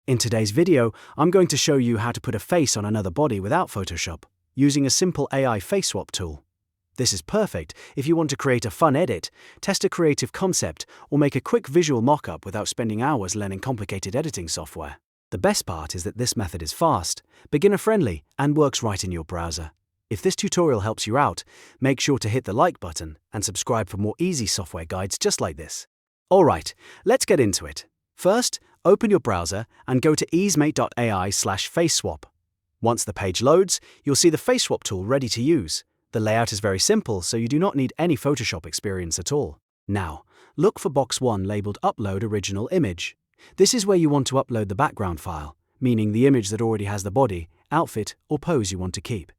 In today's video, I'm going to show you how to put a face on another body without Photoshop, using a simple AI face swap tool. This is perfect if you want to create a fun edit, test a creative concept, or make a quick visual mock-up without spending hours learning complicated editing software. The best part is that this method is fast, beginner-friendly, and works right in your browser. If this tutorial helps you out, make sure to hit the like button and subscribe for more easy software guides just like this. Alright, let's get into it. First, open your browser and go to easemate.ai/faceswap. Once the page loads, you'll see the face swap tool ready to use. The layout is very simple, so you do not need any Photoshop experience at all. Now, look for box 1 labeled Upload Original Image. This is where you want to upload the background file, meaning the image that already has the body, outfit, or pose you want to keep.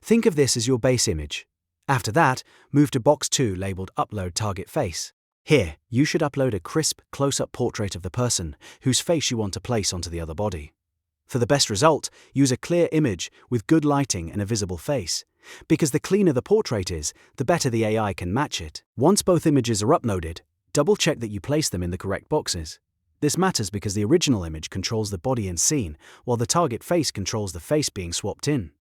Think of this as your base image. After that, move to box 2 labeled Upload Target Face. Here, you should upload a crisp, close-up portrait of the person whose face you want to place onto the other body. For the best result, use a clear image with good lighting and a visible face, because the cleaner the portrait is, the better the AI can match it. Once both images are uploaded, double-check that you place them in the correct boxes. This matters because the original image controls the body and scene, while the target face controls the face being swapped in.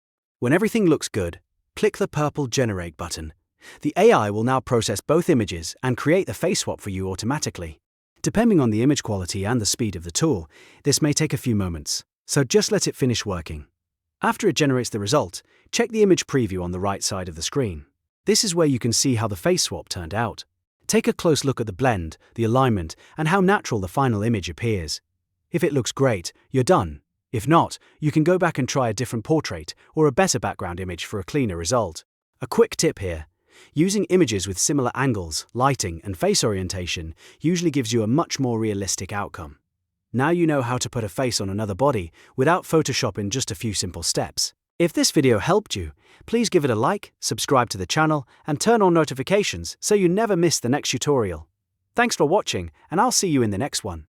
When everything looks good, click the purple Generate button. The AI will now process both images and create the face swap for you automatically. Depending on the image quality and the speed of the tool, this may take a few moments, so just let it finish working. After it generates the result, check the image preview on the right side of the screen. This is where you can see how the face swap turned out. Take a close look at the blend, the alignment, and how natural the final image appears. If it looks great, you're done. If not, you can go back and try a different portrait or a better background image for a cleaner result. A quick tip here. Using images with similar angles, lighting, and face orientation usually gives you a much more realistic outcome. Now you know how to put a face on another body without Photoshop in just a few simple steps. If this video helped you, please give it a like, subscribe to the channel, and turn on notifications so you never miss the next tutorial. Thanks for watching, and I'll see you in the next one.